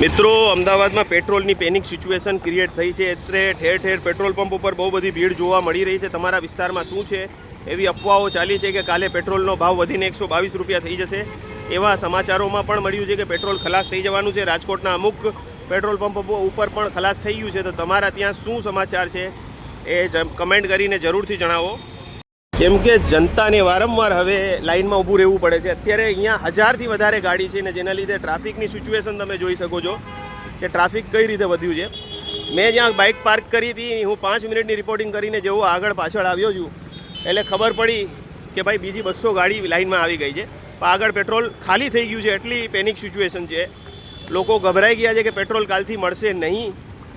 મિત્રો અમદાવાદમાં પેટ્રોલની panic situation create થઈ છે એટલે ઠેર ઠેર પેટ્રોલ પંપ ઉપર બહુ બધી ભીડ જોવા મળી રહી છે। તમારા વિસ્તારમાં શું છે એવી અફવાઓ ચાલી છે કે કાલે પેટ્રોલનો ભાવ વધીને 122 રૂપિયા થઈ જશે। એવા સમાચારોમાં પણ મળ્યું છે કે પેટ્રોલ ખલાસ થઈ જવાનું છે। રાજકોટના અમુક પેટ્રોલ પંપ ઉપર પણ ખલાસ થઈ ગયું છે। તો તમારા ત્યાં શું સમાચાર છે એ કમેન્ટ કરીને જરૂરથી જણાવો, કેમ કે જનતાને વારંવાર હવે લાઇનમાં ઊભું રહેવું પડે છે। અત્યારે અહીંયા 1000થી વધારે ગાડી છે ને જેના લીધે ટ્રાફિકની સિચ્યુએશન તમે જોઈ શકો છો કે ટ્રાફિક કઈ રીતે વધ્યું છે। મેં જ્યાં બાઇક પાર્ક કરી હતી હું 5 મિનિટની રિપોર્ટિંગ કરીને જેવો આગળ પાછળ આવ્યો છું એટલે ખબર પડી કે ભાઈ બીજી 200 ગાડી લાઇનમાં આવી ગઈ છે, પણ આગળ પેટ્રોલ ખાલી થઈ ગયું છે। એટલી પેનિક સિચ્યુએશન છે, લોકો ગભરાઈ ગયા છે કે પેટ્રોલ કાલથી મળશે નહીં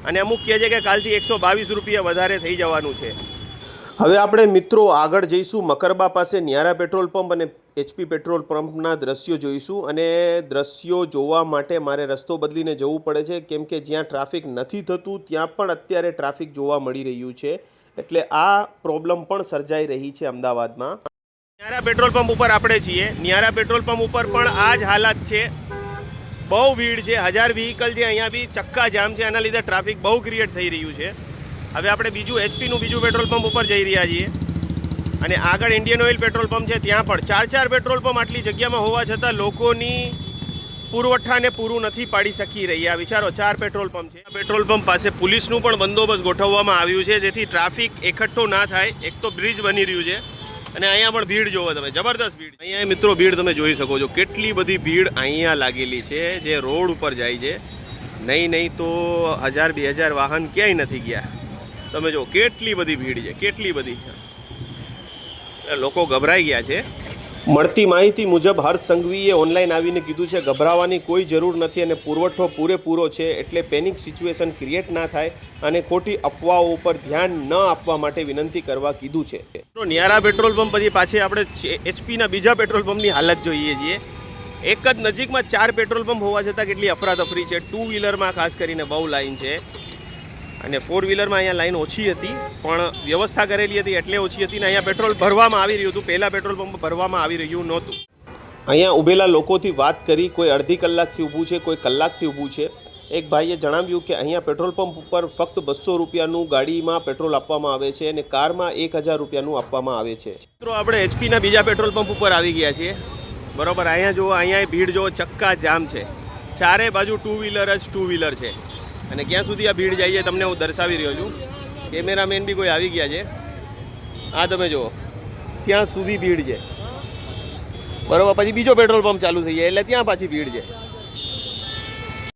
અને અમુક કહે છે કે કાલથી 122 રૂપિયા વધારે થઈ જવાનું છે। હવે આપણે મિત્રો આગળ જઈશું મકરબા પાસે ન્યારા પેટ્રોલ પંપ અને HP પેટ્રોલ પંપના દ્રશ્યો જોઈશું અને દ્રશ્યો જોવા માટે મારે રસ્તો બદલીને જવું પડે છે, કેમ કે જ્યાં ટ્રાફિક નથી થતું ત્યાં પણ અત્યારે ટ્રાફિક જોવા મળી રહ્યું છે। એટલે આ પ્રોબ્લેમ પણ સર્જાઈ રહી છે અમદાવાદમાં। ન્યારા પેટ્રોલ પંપ ઉપર આપણે છીએ। ન્યારા પેટ્રોલ પંપ ઉપર પણ આ જ હાલત છે, બહુ ભીડ છે, 1000 વ્હીકલ છે, અહીંયા બી ચક્કા જામ છે, આના લીધે ટ્રાફિક બહુ ક્રિએટ થઈ રહ્યું છે। હવે આપણે બીજું HPનું બીજું પેટ્રોલ પંપ ઉપર જઈ રહ્યા છીએ અને આગળ ઇન્ડિયન ઓઇલ પેટ્રોલ પંપ છે, ત્યાં પણ 4 પેટ્રોલ પંપ આટલી જગ્યામાં હોવા છતાં લોકોની પુરવઠાને પૂરું નથી પાડી શકી રહ્યા। વિચારો 4 પેટ્રોલ પંપ છે। પેટ્રોલ પંપ પાસે પોલીસનું પણ બંદોબસ્ત ગોઠવવામાં આવ્યું છે જેથી ટ્રાફિક એકઠો ના થાય। એક તો બ્રિજ બની રહ્યું છે અને અહીંયા પણ ભીડ જોવો તમે, જબરદસ્ત ભીડ। અહીંયા મિત્રો ભીડ તમે જોઈ શકો છો, કેટલી બધી ભીડ અહીંયા લાગેલી છે જે રોડ ઉપર જાય છે। નહીં તો 1000-2000 વાહન ક્યાંય નથી ગયા। તમે જો કેટલી બધી ભીડ છે, કેટલી બધી, લોકો ગભરાઈ ગયા છે। મળતી માહિતી મુજબ હર્ષ સંઘવીએ ઓનલાઈન આવીને કીધું છે ગભરાવાની કોઈ જરૂર નથી અને પુરવઠો પૂરેપૂરો છે, એટલે પેનિક સિચ્યુએશન ક્રિએટ ના થાય અને ખોટી અફવાઓ ઉપર ધ્યાન ન આપવા માટે વિનંતી કરવા કીધું છે। તો ન્યારા પેટ્રોલ પંપ પછી પાછે આપણે HPના બીજા પેટ્રોલ પંપની હાલત જોઈએ છીએ। એક જ નજીકમાં 4 પેટ્રોલ પંપ હોવા છતાં કેટલી અફરાતફરી છે। 2 વ્હીલરમાં ખાસ કરીને બહુ લાઈન છે અને 4 વ્હીલરમાં અહીંયા લાઈન ઓછી હતી પણ વ્યવસ્થા કરેલી હતી એટલે ઓછી હતી ને અહીંયા પેટ્રોલ ભરવામાં આવી રહ્યું હતું, પહેલાં પેટ્રોલ પંપ ભરવામાં આવી રહ્યું નહોતું। અહીંયા ઊભેલા લોકોથી વાત કરી, કોઈ અડધી કલાકથી ઊભું છે, કોઈ કલાકથી ઊભું છે। એક ભાઈએ જણાવ્યું કે અહીંયા પેટ્રોલ પંપ ઉપર ફક્ત 200 રૂપિયાનું ગાડીમાં પેટ્રોલ આપવામાં આવે છે અને કારમાં 1000 રૂપિયાનું આપવામાં આવે છે। મિત્રો આપણે HPના બીજા પેટ્રોલ પંપ ઉપર આવી ગયા છીએ, બરાબર। અહીંયા જુઓ, અહીંયા ભીડ જુઓ, ચક્કા જામ છે, ચારે બાજુ 2 વ્હીલર જ 2 વ્હીલર છે અને ક્યાં સુધી આ ભીડ જાય છે તમને હું દર્શાવી રહ્યો છું। કેમેરામેન બી કોઈ આવી ગયા છે, આ તમે જુઓ ત્યાં સુધી ભીડ છે, બરાબર। પછી બીજો પેટ્રોલ પંપ ચાલુ થઈ જાય એટલે ત્યાં પાછી ભીડ છે।